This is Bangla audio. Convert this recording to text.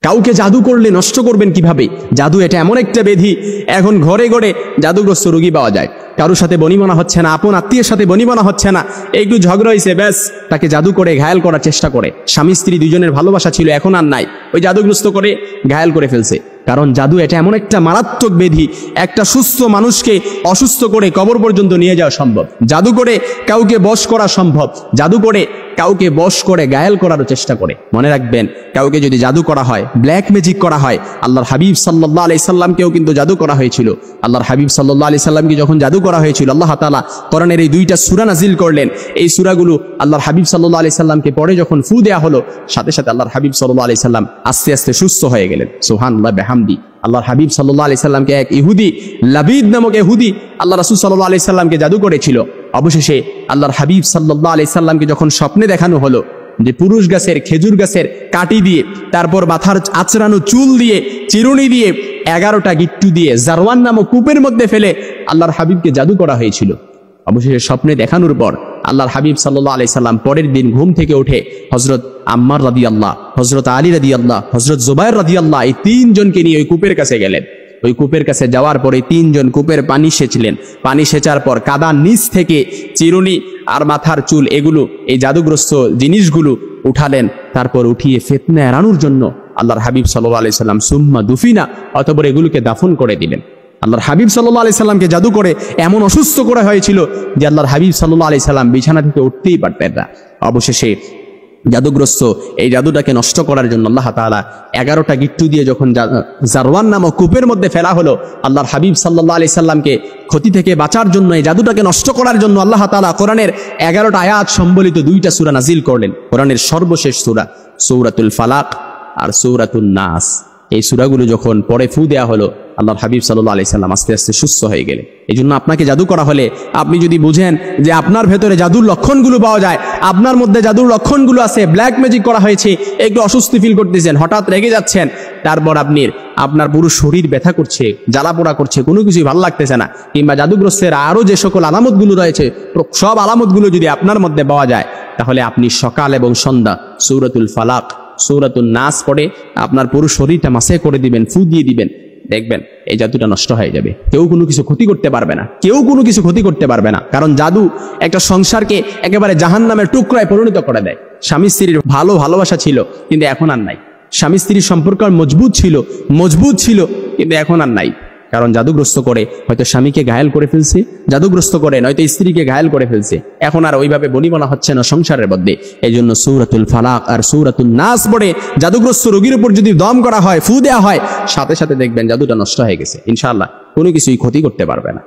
কাউকে জাদু করলে নষ্ট করবেন কিভাবে? জাদু এটা এমন একটা ব্যাধি, এখন ঘরে ঘরে জাদুগ্রস্ত রোগী পাওয়া যায়। কারোর সাথে বনিবনা হচ্ছে না, আপন আত্মীয়ের সাথে বনিবনা হচ্ছে না, একটু ঝগড়া হয়েছে, ব্যাস তাকে জাদু করে ঘায়াল করার চেষ্টা করে। স্বামী স্ত্রী দুজনের ভালোবাসা ছিল, এখন আর নাই, ওই জাদুগ্রস্ত করে ঘায়াল করে ফেলছে। কারণ জাদু এটা এমন একটা মারাত্মক ব্যাধি, একটা সুস্থ মানুষকে অসুস্থ করে কবর পর্যন্ত নিয়ে যাওয়া সম্ভব। জাদু করে কাউকে বশ করা সম্ভব, জাদু করে কাউকে বশ করে ঘায়াল করারও চেষ্টা করে। মনে রাখবেন, কাউকে যদি জাদু করা হয়, ব্ল্যাক ম্যাজিক করা হয়, আল্লাহর হাবিব সাল্লাল্লাহু আলাইহি সাল্লামকেও কিন্তু জাদু করা হয়েছিল। আল্লাহর হাবিব সাল্লাল্লাহু আলাইহি সাল্লামকে যখন জাদু করা হয়েছিল, আল্লাহ তাআলা কোরআনের এই দুইটা সূরা নাজিল করলেন। এই সূরাগুলো আল্লাহর হাবিব সাল্লাল্লাহু আলাইহি সাল্লামকে পড়ে যখন ফু দেয়া হলো, সাথে সাথে আল্লাহর হাবিব সাল্লাল্লাহু আলাইহি সাল্লাম আস্তে আস্তে সুস্থ হয়ে গেলেন। সুবহানাল্লাহ বিহামদি। আল্লাহর হাবিব সাল্লাল্লাহু আলাইহি সাল্লামকে এক ইহুদি, লাবিদ নামক ইহুদি, আল্লাহ রাসূল সাল্লাল্লাহু আলাইহি সাল্লামকে জাদু করেছিল। অবশেষে আল্লাহর হাবিব সাল্লাল্লাহু আলাইহি সাল্লামকে যখন স্বপ্নে দেখানো হলো যে পুরুষ গাছের, খেজুর গাছের কাটি দিয়ে, তারপর মাথার আঁচড়ানো চুল দিয়ে, চিরুনি দিয়ে, 11টা গিট্টু দিয়ে জারওয়ান নামক কূপের মধ্যে ফেলে আল্লাহর হাবিবকে জাদু করা হয়েছিল। অবশেষে স্বপ্নে দেখানোর পর আল্লাহর হাবিব সাল্লাল্লাহু আলাইহি সাল্লাম পরের দিন ঘুম থেকে উঠে হযরত আম্মার রাদিয়াল্লাহ, হযরত আলী রাদিয়াল্লাহ, হযরত জুবায়ের রাদিয়াল্লাহ, এই তিনজনকে নিয়ে ওই কূপের কাছে গেলেন। ওই কূপের কাছে যাওয়ার পরে তিনজন কূপের পানি সেচলেন। পানি সেচার পর কাদার নিচ থেকে চিরুনি আর মাথার চুল, এগুলো এই জাদুগ্রস্ত জিনিসগুলো উঠালেন। তারপর উঠিয়ে ফিতনা এড়ানোর জন্য আল্লাহর হাবিব সাল্লাল্লাহু আলাইহি সাল্লাম সুম্মা দুফিনা, অতঃপর এগুলোকে দাফন করে দিলেন। আল্লাহর হাবিব সাল্লাল্লাহু আলাইহি সাল্লামকে জাদু করে এমন অসুস্থ করা হয়েছিল যে আল্লাহর হাবিব সাল্লাল্লাহু আলাইহি সাল্লাম বিছানা থেকে উঠতেই পারতেন না। অবশেষে জাদুগ্রস্ত এই জাদুটাকে নষ্ট করার জন্য আল্লাহ তাআলা 11টা গিট্টু দিয়ে যখন জারওয়ান নামক কূপের মধ্যে ফেলা হলো, আল্লাহর হাবিব সাল্লাল্লাহু আলাইহি সাল্লামকে ক্ষতি থেকে বাঁচার জন্য, এই জাদুটাকে নষ্ট করার জন্য আল্লাহ তাআলা কোরআনের 11টা আয়াত সম্বলিত 2টা সূরা নাজিল করলেন। কোরআনের সর্বশেষ সূরা সূরাতুল ফালাক আর সূরাতুন নাস, এই সূরাগুলো যখন পরে ফু দেয়া হলো, আল্লাহর হাবিব সাল্লাল্লাহু আলাইহি সাল্লাম আস্তে আস্তে সুস্থ হয়ে গেলেন। এই জন্য আপনাকে জাদু করা হলে আপনি যদি বুঝেন যে আপনার ভেতরে জাদুর লক্ষণগুলো পাওয়া যায়, আপনার মধ্যে জাদুর লক্ষণগুলো আছে, ব্ল্যাক ম্যাজিক করা হয়েছে, একটু অস্বস্তি ফিল করতেছেন, হঠাৎ রেগে যাচ্ছেন, তারপর আপনার পুরো শরীর ব্যথা করছে, জ্বালা পোড়া করছে, কোনো কিছুই ভালো লাগতেছে না, কিংবা জাদুগ্রস্তের আরো যে সকল আলামতগুলো রয়েছে, সব আলামতগুলো যদি আপনার মধ্যে পাওয়া যায়, তাহলে আপনি সকাল এবং সন্ধ্যা সূরাতুল ফালাক, সূরাতুন নাস পড়ে আপনার পুরো শরীরটা মাসে করে দিবেন, ফু দিয়ে দিবেন, দেখবেন এই জাদুটা নষ্ট হয়ে যাবে। কেউ কোনো কিছু ক্ষতি করতে পারবে না, কেউ কোনো কিছু ক্ষতি করতে পারবে না। কারণ জাদু একটা সংসারকে একেবারে জাহান্নামের টুকরায় পরিণত করে দেয়। স্বামী স্ত্রীর ভালোবাসা ছিল, কিন্তু এখন আর নাই। স্বামী স্ত্রীর সম্পর্ক মজবুত ছিল, কিন্তু এখন আর নাই। কারণ জাদুগ্রস্ত করে হয়তো স্বামীকে ঘায়াল করে ফেলছে, জাদুগ্রস্ত করে নয়তো স্ত্রীকে ঘায়াল করে ফেলছে, এখন আর ওইভাবে বনিবনা হচ্ছে না সংসারের মধ্যে। এই জন্য সূরাতুল ফালাক আর সূরাতুন নাস পড়ে জাদুগ্রস্ত রোগীর উপর যদি দম করা হয়, ফু দেওয়া হয়, সাথে সাথে দেখবেন জাদুটা নষ্ট হয়ে গেছে। ইনশাআল্লাহ কোনো কিছুই ক্ষতি করতে পারবে না।